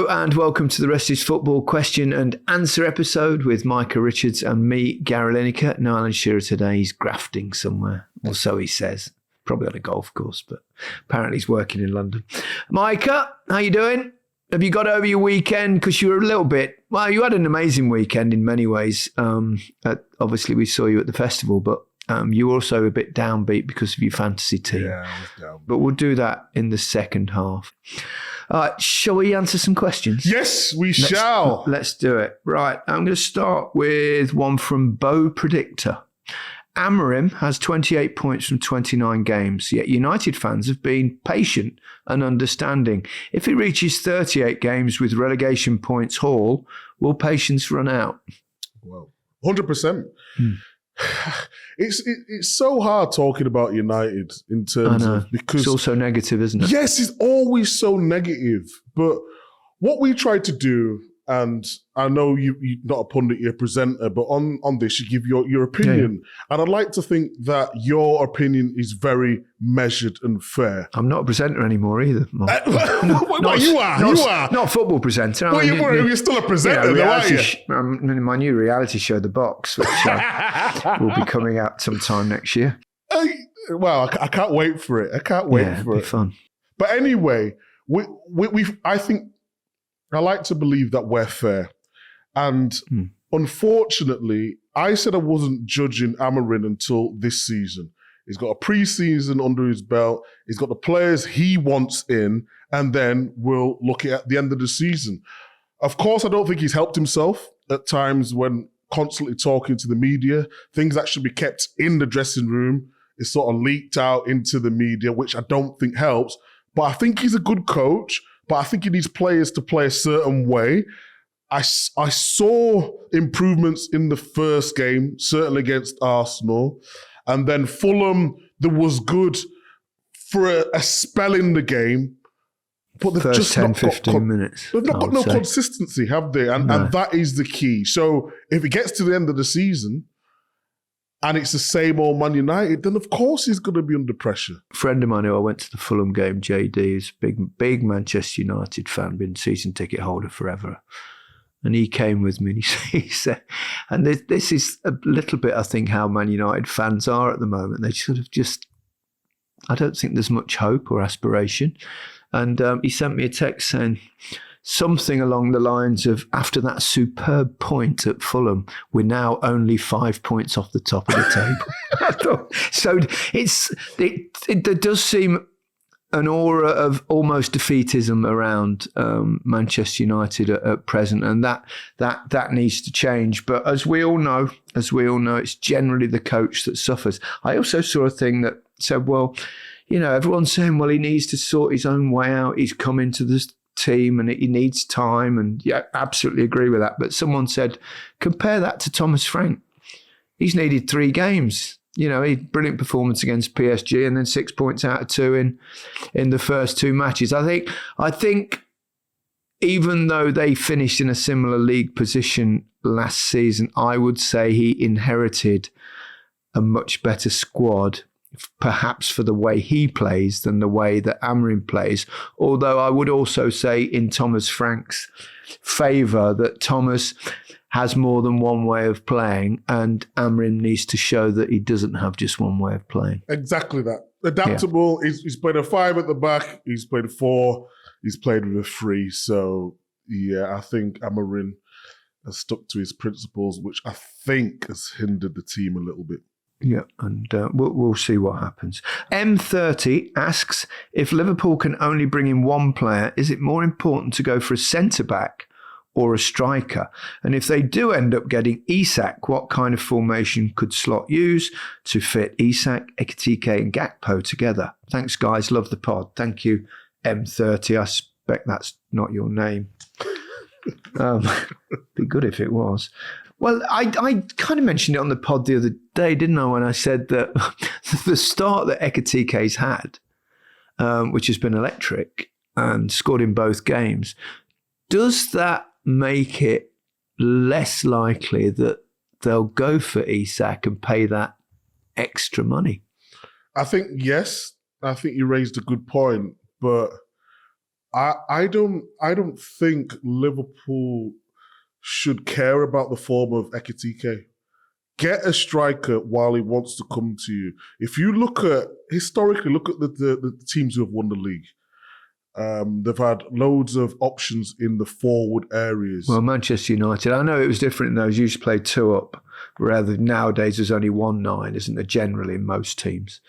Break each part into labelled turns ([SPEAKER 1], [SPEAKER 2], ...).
[SPEAKER 1] Hello and welcome to the Rest is Football question and answer episode with Micah Richards and me, Gary Lineker. No Alan Shearer today. He's grafting somewhere, or so he says. Probably on a golf course, but apparently he's working in London. Micah, how you doing? Have you got over your weekend? Because you were a little bit, well, you had an amazing weekend in many ways. Obviously, we saw you at the festival, but you were also a bit downbeat because of your fantasy team.
[SPEAKER 2] Yeah, I was down.
[SPEAKER 1] But we'll do that in the second half. Shall we answer some questions?
[SPEAKER 2] Yes, we shall.
[SPEAKER 1] Let's do it. Right, I'm going to start with one from Bo Predictor. Amorim has 28 points from 29 games, yet United fans have been patient and understanding. If he reaches 38 games with relegation points haul, will patience run out?
[SPEAKER 2] Well, 100%. It's so hard talking about United in terms of, because
[SPEAKER 1] it's also negative, isn't it?
[SPEAKER 2] Yes, it's always so negative. But what we try to do, and I know you're not a pundit, you're a presenter, but on this you give your opinion. Yeah. And I'd like to think that your opinion is very measured and fair.
[SPEAKER 1] I'm not a presenter anymore either.
[SPEAKER 2] You are.
[SPEAKER 1] Not a football presenter.
[SPEAKER 2] Well, you're still a presenter, though, aren't you?
[SPEAKER 1] I'm in my new reality show, The Box, which will be coming out sometime next year.
[SPEAKER 2] I can't wait for it.
[SPEAKER 1] It'll be fun.
[SPEAKER 2] But anyway, I like to believe that we're fair. And unfortunately, I said I wasn't judging Amorim until this season. He's got a pre-season under his belt. He's got the players he wants in, and then we'll look at the end of the season. Of course, I don't think he's helped himself at times when constantly talking to the media. Things that should be kept in the dressing room is sort of leaked out into the media, which I don't think helps. But I think he's a good coach. But I think he needs players to play a certain way. I saw improvements in the first game, certainly against Arsenal. And then Fulham, there was good for a spell in the game. But they've
[SPEAKER 1] first
[SPEAKER 2] just
[SPEAKER 1] 10, 15 minutes.
[SPEAKER 2] They've not got no consistency, have they? And that is the key. So if it gets to the end of the season, and it's the same old Man United, then of course he's going to be under pressure.
[SPEAKER 1] A friend of mine who I went to the Fulham game, JD, is a big Manchester United fan, been season ticket holder forever. And he came with me and he said, and this is a little bit, I think, how Man United fans are at the moment. They sort of just, I don't think there's much hope or aspiration. And he sent me a text saying, something along the lines of, after that superb point at Fulham, we're now only 5 points off the top of the table. I thought, so there does seem an aura of almost defeatism around Manchester United at present, and that needs to change. But as we all know, it's generally the coach that suffers. I also saw a thing that said, well, everyone's saying, well, he needs to sort his own way out. He's come into this team and he needs time, and yeah, absolutely agree with that. But someone said, compare that to Thomas Frank. He's needed 3 games. He brilliant performance against PSG, and then 6 points out of 2 in the first 2 matches. I think even though they finished in a similar league position last season, I would say he inherited a much better squad, perhaps for the way he plays than the way that Amorim plays. Although I would also say in Thomas Frank's favour that Thomas has more than one way of playing, and Amorim needs to show that he doesn't have just one way of playing.
[SPEAKER 2] Exactly that. Adaptable. Yeah. He's played a 5 at the back. He's played a 4. He's played with a 3. So, yeah, I think Amorim has stuck to his principles, which I think has hindered the team a little bit.
[SPEAKER 1] Yeah, and we'll see what happens. M30 asks, if Liverpool can only bring in one player, is it more important to go for a centre-back or a striker? And if they do end up getting Isak, what kind of formation could Slot use to fit Isak, Ekitike and Gakpo together? Thanks, guys. Love the pod. Thank you, M30. I suspect that's not your name. Be good if it was. Well, I kind of mentioned it on the pod the other day, didn't I, when I said that the start that Ekitike's had, which has been electric and scored in both games, does that make it less likely that they'll go for Isak and pay that extra money?
[SPEAKER 2] I think, yes. I think you raised a good point, but I don't think Liverpool should care about the form of Ekitike. Get a striker while he wants to come to you. If you look at the teams who have won the league. They've had loads of options in the forward areas.
[SPEAKER 1] Well, Manchester United, I know it was different in those. Used to play 2 up, rather nowadays there's only 1 9, isn't there, generally in most teams?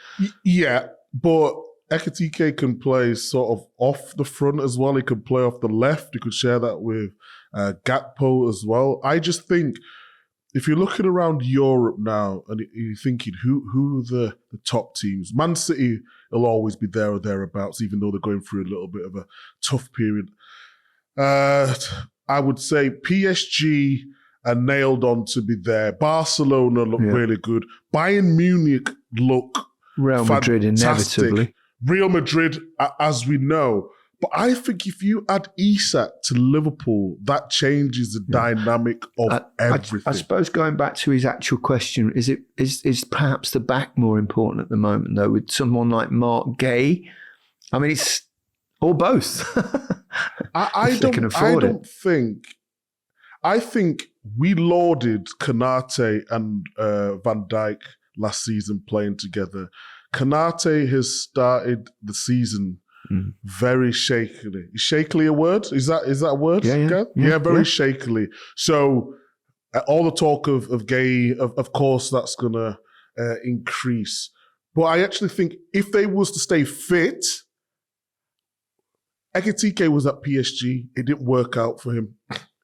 [SPEAKER 2] Yeah, but Ekitike can play sort of off the front as well. He could play off the left. You could share that with Gakpo as well. I just think if you're looking around Europe now and you're thinking who are the top teams, Man City will always be there or thereabouts, even though they're going through a little bit of a tough period. I would say PSG are nailed on to be there. Barcelona look really good. Bayern Munich look
[SPEAKER 1] Real Madrid
[SPEAKER 2] fantastic.
[SPEAKER 1] Inevitably.
[SPEAKER 2] Real Madrid, as we know. But I think if you add Isak to Liverpool, that changes the dynamic of everything.
[SPEAKER 1] I suppose going back to his actual question, is perhaps the back more important at the moment, though, with someone like Mark Gay? I mean, it's or both.
[SPEAKER 2] I think we lauded Konate and Van Dijk last season playing together. Konate has started the season very shakily. Is shakily a word? Is that a word? Yeah, very shakily. So all the talk of Gay, of course, that's going to increase. But I actually think if they was to stay fit, Ekitike was at PSG. It didn't work out for him.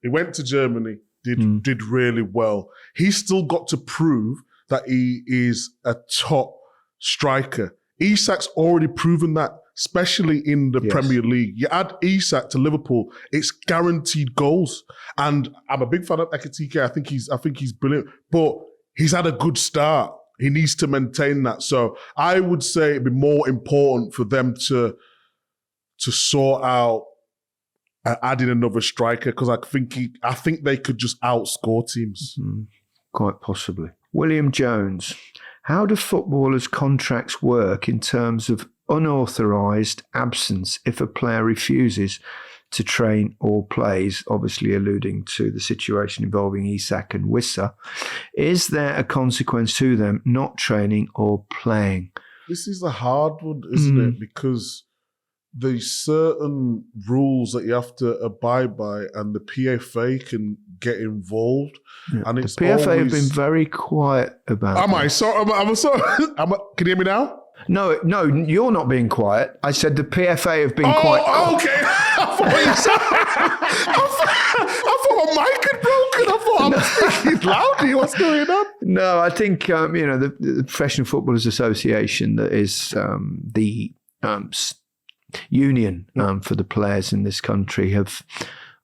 [SPEAKER 2] He went to Germany, did really well. He's still got to prove that he is a top striker. Isak's already proven that, especially in the Premier League. You add Isak to Liverpool, it's guaranteed goals. And I'm a big fan of Ekitike. I think he's brilliant. But he's had a good start. He needs to maintain that. So I would say it'd be more important for them to sort out adding another striker, because I think they could just outscore teams.
[SPEAKER 1] Quite possibly. William Jones. How do footballers' contracts work in terms of unauthorised absence if a player refuses to train or plays, obviously alluding to the situation involving Isak and Wissa? Is there a consequence to them not training or playing?
[SPEAKER 2] This is a hard one, isn't it? Because there's certain rules that you have to abide by, and the PFA can get involved.
[SPEAKER 1] Yeah.
[SPEAKER 2] And it's
[SPEAKER 1] the PFA
[SPEAKER 2] always...
[SPEAKER 1] have been very quiet about it.
[SPEAKER 2] Can you hear me now?
[SPEAKER 1] No, you're not being quiet. I said the PFA have been quiet.
[SPEAKER 2] Oh, okay. I thought my mic had broken. I thought I'm speaking loudly. What's going on?
[SPEAKER 1] No, I think, the Professional Footballers Association, that is the union for the players in this country, have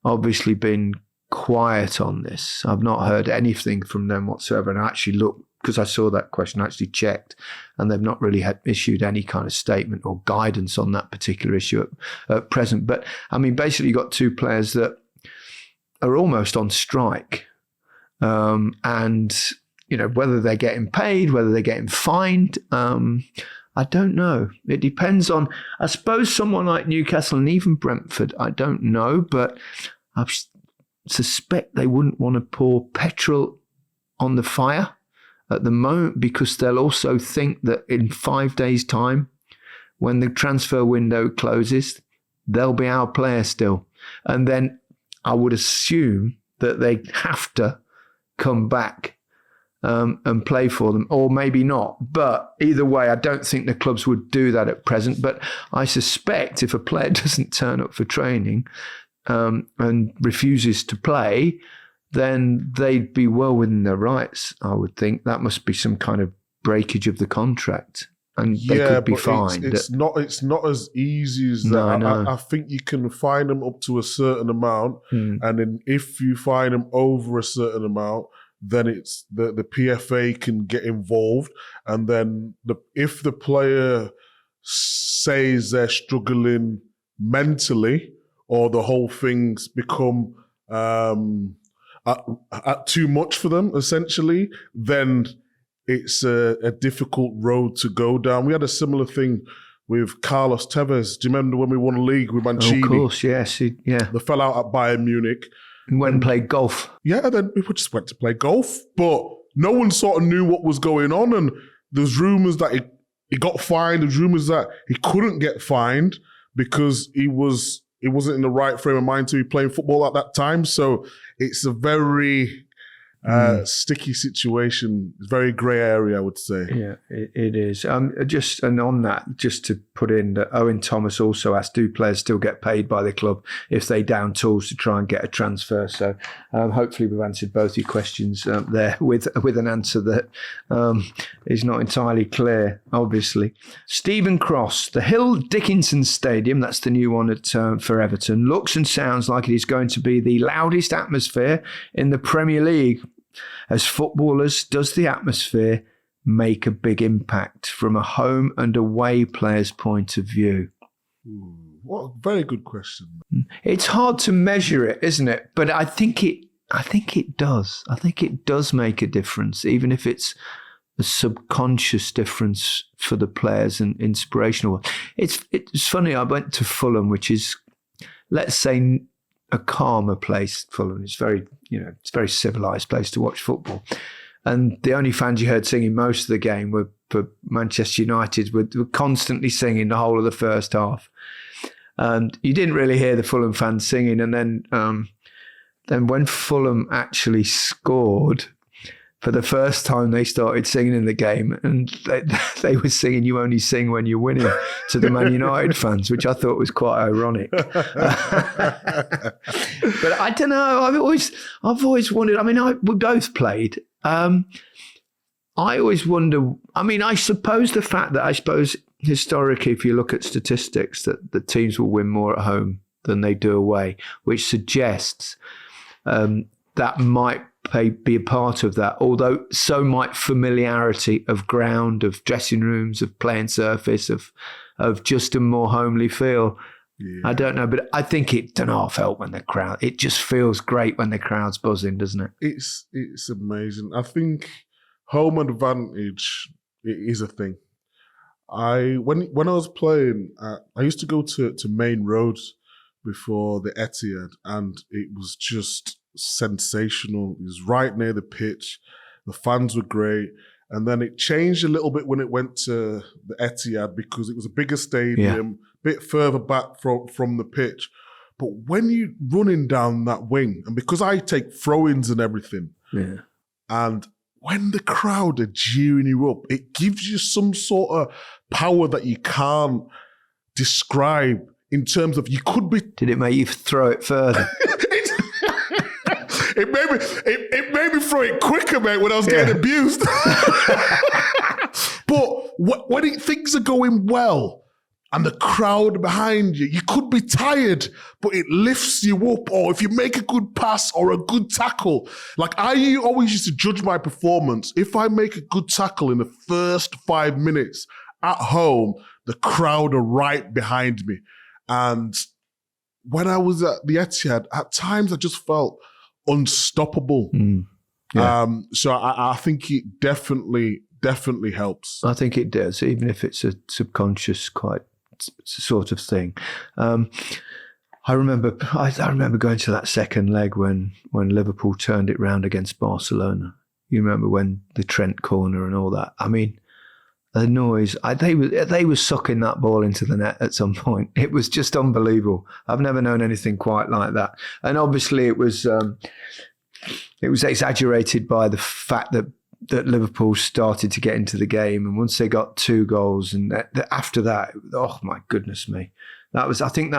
[SPEAKER 1] obviously been quiet on this. I've not heard anything from them whatsoever. And I actually looked, because I saw that question, I actually checked, and they've not really issued any kind of statement or guidance on that particular issue at present. But I mean, basically, you've got 2 players that are almost on strike. And, whether they're getting paid, whether they're getting fined, I don't know. It depends on, I suppose, someone like Newcastle and even Brentford. I don't know, but I suspect they wouldn't want to pour petrol on the fire at the moment, because they'll also think that in 5 days' time, when the transfer window closes, they'll be our player still. And then I would assume that they have to come back and play for them, or maybe not. But either way, I don't think the clubs would do that at present. But I suspect if a player doesn't turn up for training and refuses to play, then they'd be well within their rights, I would think. That must be some kind of breakage of the contract, and they could be fined.
[SPEAKER 2] It's not as easy as that. I think you can fine them up to a certain amount, and then if you fine them over a certain amount, then it's the PFA can get involved, and then if the player says they're struggling mentally, or the whole thing's become too much for them, essentially, then it's a difficult road to go down. We had a similar thing with Carlos Tevez. Do you remember when we won a league with Mancini?
[SPEAKER 1] Of course, yes. They
[SPEAKER 2] fell out at Bayern Munich.
[SPEAKER 1] Went and played golf.
[SPEAKER 2] Yeah, and then we just went to play golf. But no one sort of knew what was going on. And there's rumours that he got fined. There's rumours that he couldn't get fined because he wasn't in the right frame of mind to be playing football at that time. So it's a very sticky situation. It's a very grey area, I would say.
[SPEAKER 1] Yeah, it is. And on that, just to put in that Owen Thomas also asked, do players still get paid by the club if they down tools to try and get a transfer? So hopefully we've answered both your questions there with an answer that is not entirely clear, obviously. Stephen Cross, the Hill Dickinson Stadium, that's the new one for Everton, looks and sounds like it is going to be the loudest atmosphere in the Premier League. As footballers, does the atmosphere make a big impact from a home and away player's point of view?
[SPEAKER 2] What a very good question.
[SPEAKER 1] It's hard to measure it, isn't it? But I think it does. I think it does make a difference, even if it's a subconscious difference for the players and inspirational. It's funny. I went to Fulham, which is, let's say, a calmer place. Fulham is it's a very civilised place to watch football. And the only fans you heard singing most of the game were for Manchester United, were constantly singing the whole of the first half. And you didn't really hear the Fulham fans singing. And then when Fulham actually scored, for the first time they started singing in the game, and they were singing "You Only Sing When You're Winning" to the Man United fans, which I thought was quite ironic. But I don't know. I've always wondered. I mean, we both played. I always wonder. I mean, I suppose the fact that historically, if you look at statistics, that the teams will win more at home than they do away, which suggests that might be a part of that, although so might familiarity of ground, of dressing rooms, of playing surface, of just a more homely feel. Yeah. I don't know, but I think it felt when it just feels great when the crowd's buzzing, doesn't it?
[SPEAKER 2] It's amazing. I think home advantage is a thing. When I was playing, I used to go to Main Road before the Etihad, and it was just sensational. It was right near the pitch. The fans were great. And then it changed a little bit when it went to the Etihad because it was a bigger stadium, a bit further back from the pitch. But when you're running down that wing, and because I take throw-ins and everything, and when the crowd are jeering you up, it gives you some sort of power that you can't describe in terms of you could be...
[SPEAKER 1] Did it make you throw it further?
[SPEAKER 2] It made me throw it quicker, mate, when I was getting abused. But when things are going well and the crowd behind you, you could be tired, but it lifts you up. Or if you make a good pass or a good tackle, like I always used to judge my performance. If I make a good tackle in the first 5 minutes at home, the crowd are right behind me. And when I was at the Etihad, at times I just felt unstoppable. So I think it definitely helps.
[SPEAKER 1] I think it does, even if it's a subconscious quite sort of thing. I remember going to that second leg when Liverpool turned it round against Barcelona. You remember when the Trent corner and all that? I mean, the noise, they were sucking that ball into the net at some point. It was just unbelievable. I've never known anything quite like that. And obviously it was exaggerated by the fact that Liverpool started to get into the game. And once they got 2 goals and after that, oh my goodness me. I think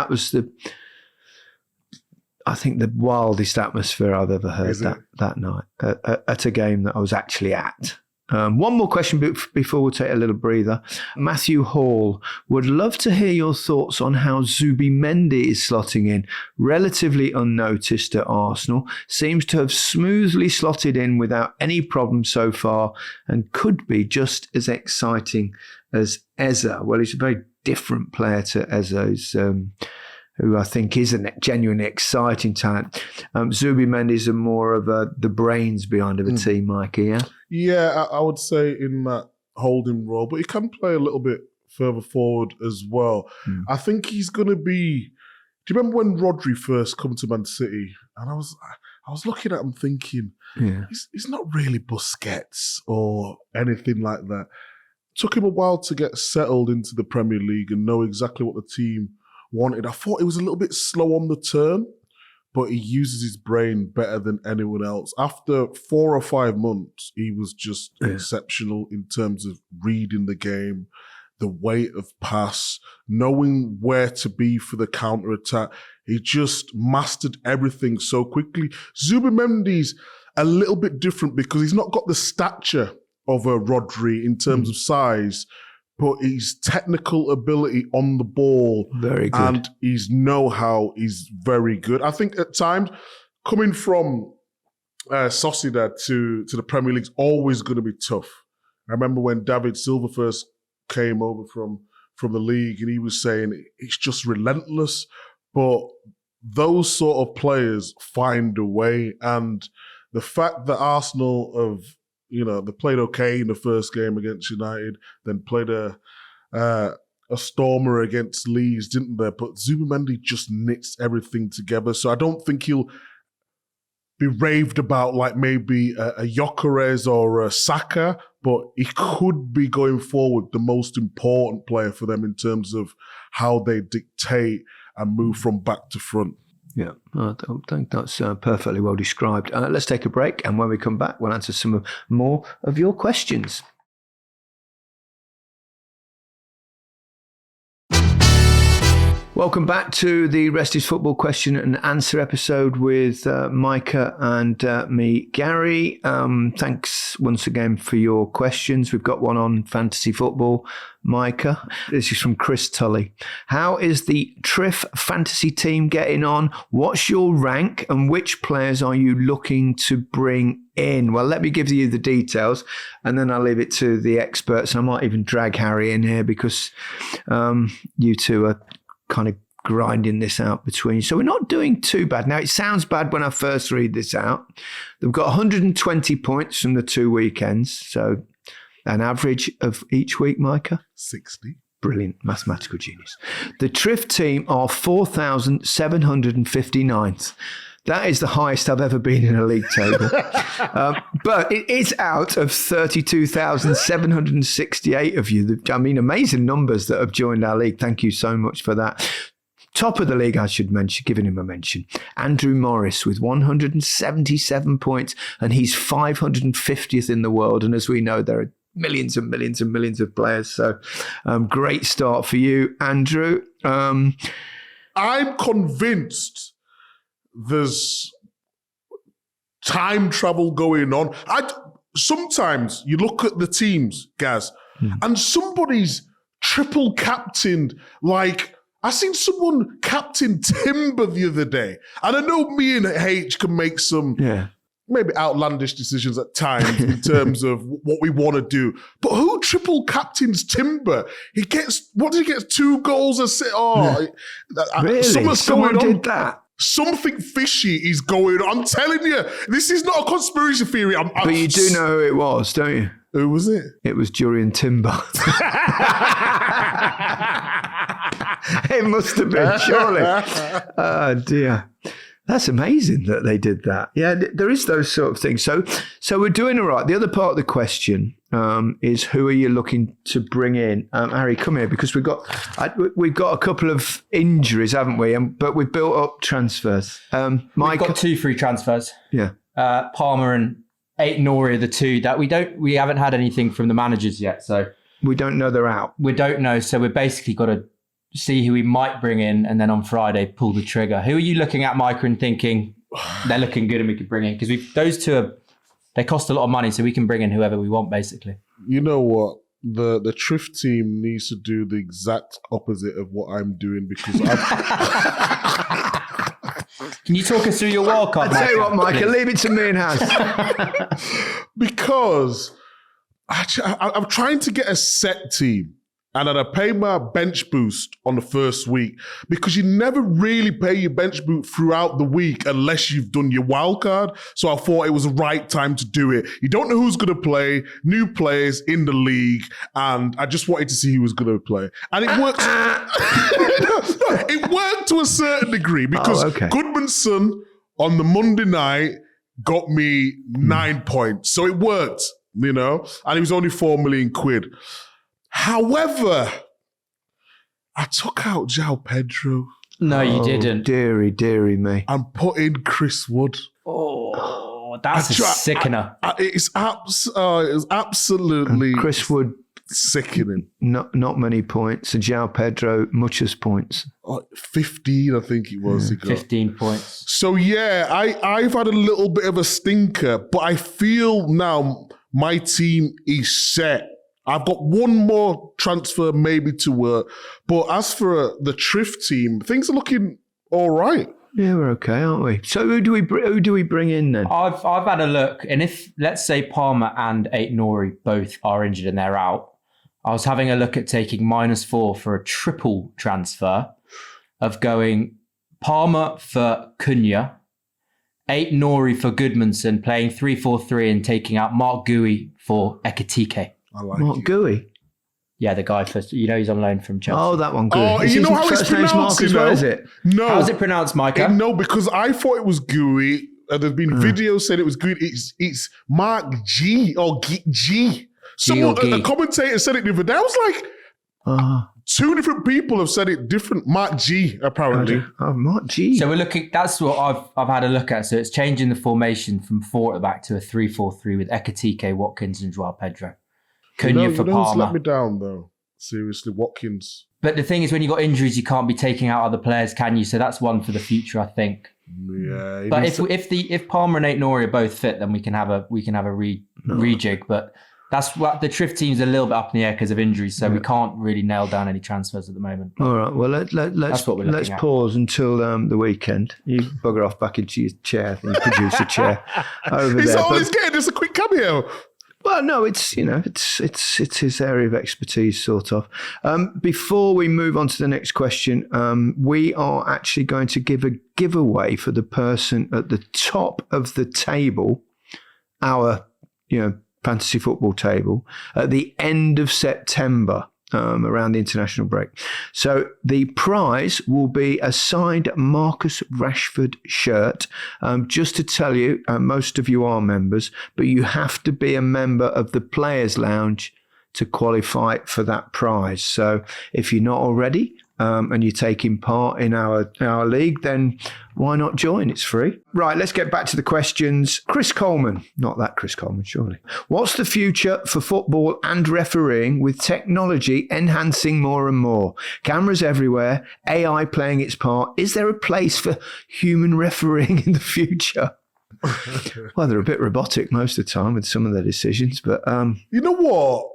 [SPEAKER 1] the wildest atmosphere I've ever heard that night at a game that I was actually at. One more question before we take a little breather. Matthew Hall would love to hear your thoughts on how Zubimendi is slotting in. Relatively unnoticed at Arsenal, seems to have smoothly slotted in without any problem so far and could be just as exciting as Eza. Well, he's a very different player to Eza, who I think is a genuinely exciting talent. Zubimendi is more of the brains behind a team, Micah, yeah?
[SPEAKER 2] Yeah, I would say in that holding role, but he can play a little bit further forward as well. I think he's going to be... Do you remember when Rodri first come to Man City? And I was looking at him thinking, he's not really Busquets or anything like that. Took him a while to get settled into the Premier League and know exactly what the team wanted. I thought he was a little bit slow on the turn, but he uses his brain better than anyone else. After 4 or 5 months, he was just exceptional in terms of reading the game, the weight of pass, knowing where to be for the counter-attack. He just mastered everything so quickly. Zubimendi's a little bit different because he's not got the stature of a Rodri in terms of size, but his technical ability on the ball
[SPEAKER 1] very good.
[SPEAKER 2] And his know-how is very good. I think at times, coming from Sociedad to the Premier League is always going to be tough. I remember when David Silva first came over from the league and he was saying it's just relentless, but those sort of players find a way. And the fact that Arsenal they played okay in the first game against United, then played a stormer against Leeds, didn't they? But Zubimendi just knits everything together. So I don't think he'll be raved about like maybe a Gyökeres or a Saka, but he could be going forward the most important player for them in terms of how they dictate and move from back to front.
[SPEAKER 1] Yeah, I think that's perfectly well described. Let's take a break, and when we come back, we'll answer some more of your questions. Welcome back to the Rest is Football question and answer episode with Micah and me, Gary. Thanks once again for your questions. We've got one on fantasy football. Micah, this is from Chris Tully. How is the Triff fantasy team getting on? What's your rank and which players are you looking to bring in? Well, let me give you the details and then I'll leave it to the experts. I might even drag Harry in here because you two are kind of grinding this out between you. So we're not doing too bad. Now, it sounds bad when I first read this out. They've got 120 points from the 2 weekends. So an average of each week, Micah?
[SPEAKER 2] 60.
[SPEAKER 1] Brilliant. Mathematical genius. The Triff team are 4,759th. That is the highest I've ever been in a league table. But it is out of 32,768 of you. I mean, amazing numbers that have joined our league. Thank you so much for that. Top of the league, I should mention, giving him a mention, Andrew Morris with 177 points, and he's 550th in the world. And as we know, there are millions and millions and millions of players. So great start for you, Andrew.
[SPEAKER 2] I'm convinced there's time travel going on. Sometimes you look at the teams, Gaz, and somebody's triple captained. Like, I seen someone captain Timber the other day. And I know me and H can make some maybe outlandish decisions at times in terms of what we want to do. But who triple captains Timber? He gets, 2 goals a set? Oh,
[SPEAKER 1] really? Someone did that?
[SPEAKER 2] Something fishy is going on. I'm telling you, this is not a conspiracy theory.
[SPEAKER 1] But you do know who it was, don't you?
[SPEAKER 2] Who was it?
[SPEAKER 1] It was Jurriën Timber. It must have been, surely. Oh, dear. That's amazing that they did that. Yeah, there is those sort of things. So we're doing all right. The other part of the question is who are you looking to bring in? Harry, come here, because we've got a couple of injuries, haven't we? But we've built up transfers. Micah,
[SPEAKER 3] we've got 2 free transfers.
[SPEAKER 1] Yeah,
[SPEAKER 3] Palmer and Aït-Nouri are the 2 that we haven't had anything from the managers yet. So
[SPEAKER 1] we don't know they're out.
[SPEAKER 3] We don't know. So we've basically got to see who we might bring in, and then on Friday pull the trigger. Who are you looking at, Micah, and thinking they're looking good and we could bring in? Because those 2 they cost a lot of money, so we can bring in whoever we want, basically.
[SPEAKER 2] You know what? The Triff team needs to do the exact opposite of what I'm doing, because
[SPEAKER 3] Can you talk us through your wildcard?
[SPEAKER 1] I'll tell you what, Micah, leave it to me and Haz.
[SPEAKER 2] Because I'm trying to get a set team. And then I pay my bench boost on the first week because you never really pay your bench boost throughout the week unless you've done your wild card. So I thought it was the right time to do it. You don't know who's going to play, new players in the league, and I just wanted to see who was going to play. And it worked. It worked to a certain degree because Goodman's son on the Monday night got me 9 points. So it worked, and it was only 4 million quid. However, I took out João Pedro.
[SPEAKER 3] No, you didn't.
[SPEAKER 1] Deary me.
[SPEAKER 2] And put in Chris Wood.
[SPEAKER 3] Oh, that's a sickener.
[SPEAKER 2] It was absolutely
[SPEAKER 1] and Chris Wood
[SPEAKER 2] sickening.
[SPEAKER 1] Not many points. And João Pedro, muchas points.
[SPEAKER 2] 15, I think it was. He got.
[SPEAKER 3] 15 points.
[SPEAKER 2] So yeah, I've had a little bit of a stinker, but I feel now my team is set. I've got one more transfer maybe to work. But as for the Triff team, things are looking all right.
[SPEAKER 1] Yeah, we're okay, aren't we? So who do we bring in then?
[SPEAKER 3] I've had a look, and if, let's say, Palmer and Aït-Nouri both are injured and they're out, I was having a look at taking -4 for a triple transfer of going Palmer for Cunha, Aït-Nouri for Goodmanson, playing 3-4-3 and taking out Mark Gui for Ekitike.
[SPEAKER 2] I like
[SPEAKER 1] Mark Gui?
[SPEAKER 3] Yeah, the guy first. He's on loan from Chelsea.
[SPEAKER 1] Oh, that one. Gui.
[SPEAKER 2] Oh, you know how it's pronounced,
[SPEAKER 1] is it?
[SPEAKER 2] No.
[SPEAKER 3] How's it pronounced, Micah?
[SPEAKER 2] No, because I thought it was Gui. There's been videos saying it was Gui. It's Mark G or G. Someone, a commentator said it the other day. I was like, two different people have said it different. Mark G, apparently.
[SPEAKER 1] Oh, Mark G.
[SPEAKER 3] So we're looking. That's what I've had a look at. So it's changing the formation from 4 at the back to a 3-4-3 with Ekitike, Watkins, and João Pedro. Cunha for Palmer.
[SPEAKER 2] Let me down though. Seriously, Watkins.
[SPEAKER 3] But the thing is, when you've got injuries, you can't be taking out other players, can you? So that's one for the future, I think.
[SPEAKER 2] Yeah.
[SPEAKER 3] But if Palmer and Aït-Nouri are both fit, then we can have a rejig. But that's what the Triff team's a little bit up in the air because of injuries, so we can't really nail down any transfers at the moment.
[SPEAKER 1] All right. Well, let's pause until the weekend. You bugger off back into your chair, your producer chair over there.
[SPEAKER 2] He's always getting just a quick cameo.
[SPEAKER 1] Well, no, it's his area of expertise, sort of. Before we move on to the next question, we are actually going to give a giveaway for the person at the top of the table, our fantasy football table, at the end of September. Around the international break. So the prize will be a signed Marcus Rashford shirt. Just to tell you, most of you are members, but you have to be a member of the Players Lounge to qualify for that prize. So if you're not already and you're taking part in our league, then why not join? It's free. Right, let's get back to the questions. Chris Coleman, not that Chris Coleman, surely. What's the future for football and refereeing with technology enhancing more and more? Cameras everywhere, AI playing its part. Is there a place for human refereeing in the future? Well, they're a bit robotic most of the time with some of their decisions, but...
[SPEAKER 2] You know what?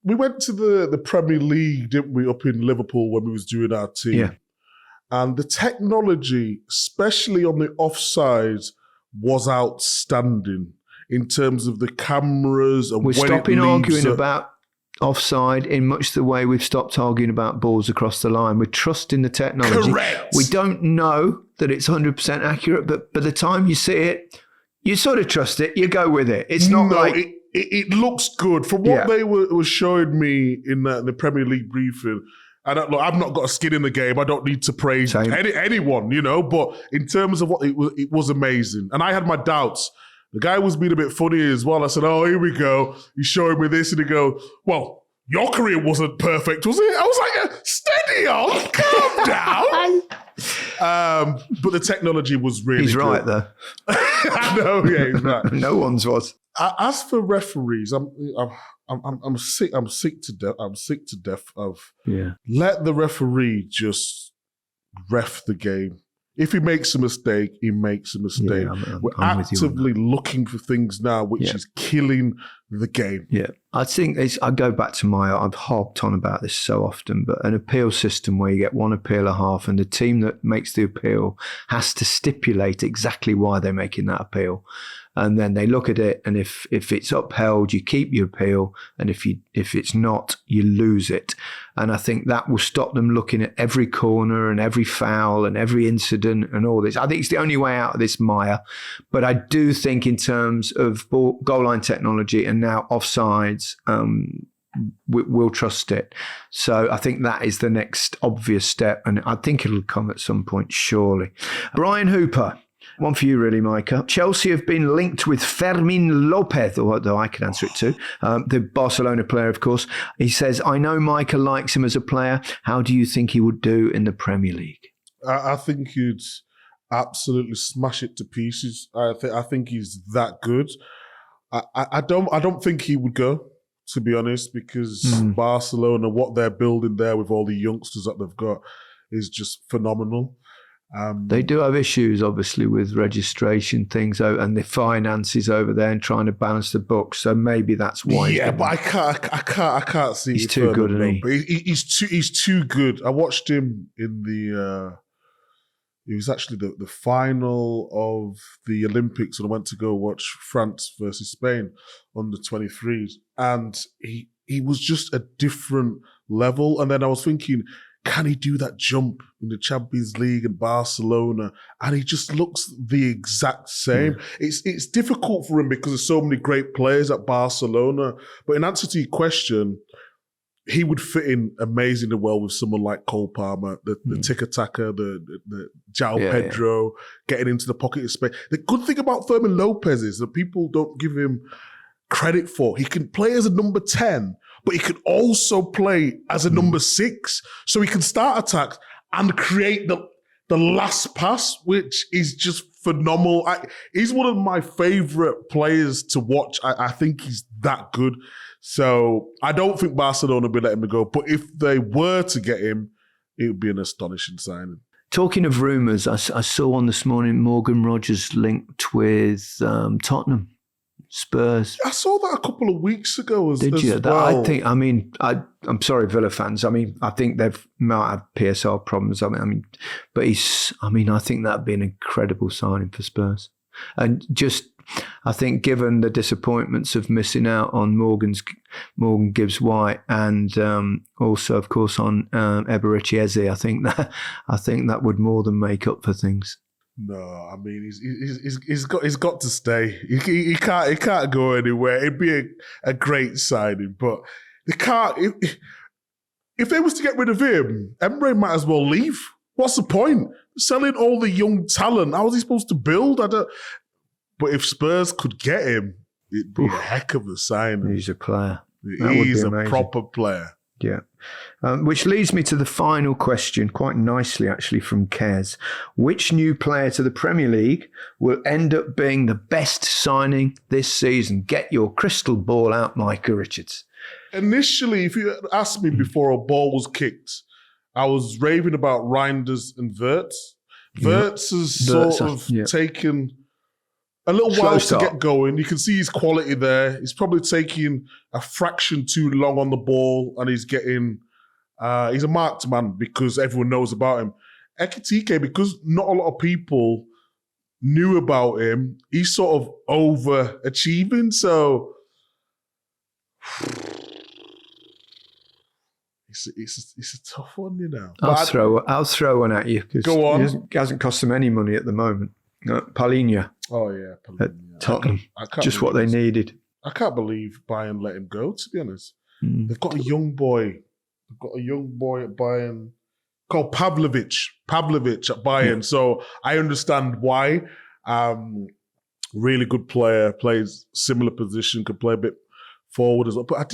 [SPEAKER 2] We went to the Premier League, didn't we, up in Liverpool when we was doing our team.
[SPEAKER 1] Yeah.
[SPEAKER 2] And the technology, especially on the offsides, was outstanding in terms of the cameras. And
[SPEAKER 1] we're stopping arguing about offside in much the way we've stopped arguing about balls across the line. We're trusting the technology.
[SPEAKER 2] Correct.
[SPEAKER 1] We don't know that it's 100% accurate, but by the time you see it, you sort of trust it. You go with it. It's not like...
[SPEAKER 2] It looks good. From what they were showing me in the Premier League briefing, I've not got a skin in the game. I don't need to praise anyone, but in terms of what it was amazing. And I had my doubts. The guy was being a bit funny as well. I said, oh, here we go. He's showing me this. And he go, well, your career wasn't perfect, was it? I was like, steady on, calm down. But the technology was really
[SPEAKER 1] He's
[SPEAKER 2] good.
[SPEAKER 1] right, though.
[SPEAKER 2] I know, yeah, he's right.
[SPEAKER 1] No one's was.
[SPEAKER 2] As for referees, I'm sick to death of let the referee just ref the game. If he makes a mistake, he makes a mistake. Yeah, We're actively looking for things now, which is killing the game.
[SPEAKER 1] Yeah, I think I go back to I've harped on about this so often, but an appeal system where you get one appeal a half and the team that makes the appeal has to stipulate exactly why they're making that appeal. And then they look at it, and if it's upheld, you keep your appeal, and if it's not, you lose it. And I think that will stop them looking at every corner and every foul and every incident and all this. I think it's the only way out of this mire. But I do think in terms of goal line technology and now offsides, we'll trust it. So I think that is the next obvious step, and I think it'll come at some point, surely. Brian Hooper. One for you, really, Micah. Chelsea have been linked with Fermin Lopez, although I can answer it too, the Barcelona player, of course. He says, I know Micah likes him as a player. How do you think he would do in the Premier League?
[SPEAKER 2] I think he'd absolutely smash it to pieces. I think he's that good. I don't think he would go, to be honest, because Barcelona, what they're building there with all the youngsters that they've got is just phenomenal.
[SPEAKER 1] They do have issues, obviously, with registration things and the finances over there and trying to balance the books. So maybe that's why.
[SPEAKER 2] Yeah, but I can't see.
[SPEAKER 1] He's too good, isn't
[SPEAKER 2] he? He's too good. I watched him in the. It was actually the final of the Olympics when I went to go watch France versus Spain under 23s, and he was just a different level. And then I was thinking, can he do that jump in the Champions League and Barcelona? And he just looks the exact same. It's difficult for him because there's so many great players at Barcelona. But in answer to your question, he would fit in amazingly well with someone like Cole Palmer, the tiki-taka, the João Pedro, getting into the pocket of space. The good thing about Fermin Lopez is that people don't give him credit for. He can play as a number 10, but he can also play as a number 6. So he can start attacks and create the last pass, which is just phenomenal. He's one of my favourite players to watch. I think he's that good. So I don't think Barcelona will be letting him go. But if they were to get him, it would be an astonishing signing.
[SPEAKER 1] Talking of rumours, I saw one this morning, Morgan Rogers linked with Tottenham. Spurs.
[SPEAKER 2] I saw that a couple of weeks ago
[SPEAKER 1] Did you?
[SPEAKER 2] well.
[SPEAKER 1] I'm sorry, Villa fans. I think they've might have PSL problems. But I think that'd be an incredible signing for Spurs. And just, I think given the disappointments of missing out on Morgan Gibbs-White and also, of course, on Eberechi Eze, I think that would more than make up for things.
[SPEAKER 2] No, he's got to stay. He can't go anywhere. It'd be a great signing, but they can't. If they was to get rid of him, Emre might as well leave. What's the point? Selling all the young talent. How was he supposed to build? But if Spurs could get him, it'd be a heck of a signing.
[SPEAKER 1] He's a player.
[SPEAKER 2] He's a proper player.
[SPEAKER 1] Yeah. Which leads me to the final question, quite nicely actually, from Kez. Which new player to the Premier League will end up being the best signing this season? Get your crystal ball out, Micah Richards.
[SPEAKER 2] Initially, if you asked me before a ball was kicked, I was raving about Reinders and Wirtz. Wirtz has taken a little while to get going. You can see his quality there. He's probably taking a fraction too long on the ball, and he's getting. He's a marked man because everyone knows about him. Ekitike, because not a lot of people knew about him, he's sort of overachieving. So it's a tough one, you know.
[SPEAKER 1] I'll throw one at you.
[SPEAKER 2] Go on.
[SPEAKER 1] It hasn't cost them any money at the moment. Palhinha.
[SPEAKER 2] Oh yeah, Palhinha.
[SPEAKER 1] At Tottenham.
[SPEAKER 2] I can't
[SPEAKER 1] just what they needed.
[SPEAKER 2] I can't believe Bayern let him go, to be honest. They've got a young boy. They've got a young boy at Bayern called Pavlovic at Bayern. Yeah. So I understand why. Really good player, plays similar position, could play a bit forward as well. But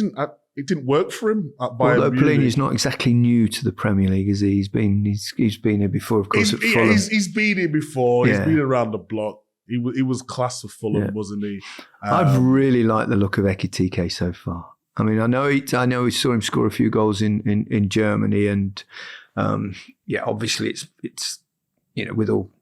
[SPEAKER 2] it didn't work for him at Bayern.
[SPEAKER 1] Although Palhinha's not exactly new to the Premier League, is he? He's been here before, of course, at Fulham.
[SPEAKER 2] He's been here before. Yeah. He's been around the block. He was class for Fulham, wasn't he?
[SPEAKER 1] I've really liked the look of Ekitike so far. I mean, I know we saw him score a few goals in Germany, and obviously it's with all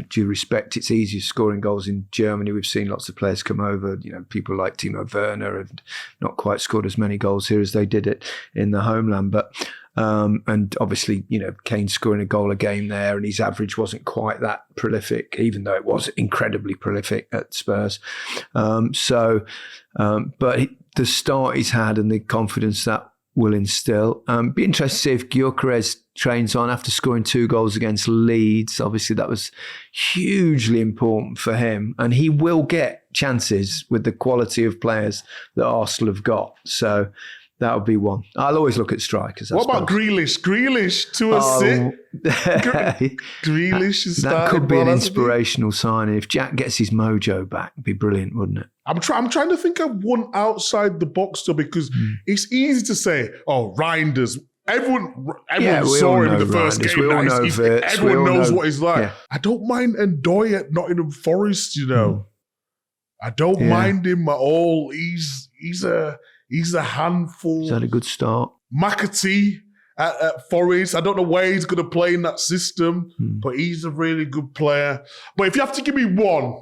[SPEAKER 1] due respect, it's easier scoring goals in Germany. We've seen lots of players come over. People like Timo Werner have not quite scored as many goals here as they did it in the homeland. But And obviously, Kane scoring a goal a game there, and his average wasn't quite that prolific, even though it was incredibly prolific at Spurs. But the start he's had and the confidence that will instill. Be interested to see if Gyökeres trains on after scoring 2 goals against Leeds. Obviously, that was hugely important for him, and he will get chances with the quality of players that Arsenal have got. So that would be one. I'll always look at strikers.
[SPEAKER 2] What about Grealish? Grealish to a sit. Grealish is
[SPEAKER 1] that could be an inspirational sign. If Jack gets his mojo back, it'd be brilliant, wouldn't it?
[SPEAKER 2] I'm trying to think of one outside the box though, because it's easy to say, Reinders. Everyone saw him in the first game. Everyone knows what he's like. Yeah. I don't mind Ndoye at Nottingham Forest, I don't mind him at all. He's a handful.
[SPEAKER 1] He's had a good start.
[SPEAKER 2] McAtee at Forest. I don't know where he's going to play in that system, but he's a really good player. But if you have to give me one,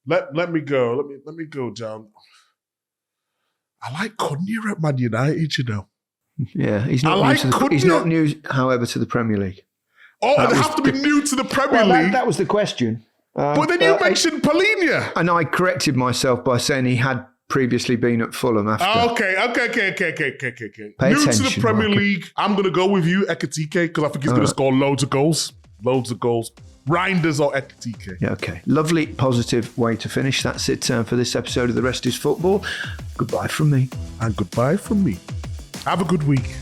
[SPEAKER 2] let me go. Let me go down. I like Cunha at Man United,
[SPEAKER 1] Yeah, he's not new, however, to the Premier League.
[SPEAKER 2] Oh, they have to be new to the Premier League.
[SPEAKER 1] That was the question.
[SPEAKER 2] But then you mentioned Palhinha.
[SPEAKER 1] And I corrected myself by saying he had previously been at Fulham after.
[SPEAKER 2] Okay.
[SPEAKER 1] Pay
[SPEAKER 2] new
[SPEAKER 1] attention,
[SPEAKER 2] to the Premier
[SPEAKER 1] Michael.
[SPEAKER 2] League. I'm going to go with you, Ekitike, because I think he's going to score loads of goals. Reinders or Ekitike.
[SPEAKER 1] Yeah, okay. Lovely, positive way to finish. That's it for this episode of The Rest is Football. Goodbye from me.
[SPEAKER 2] And goodbye from me. Have a good week.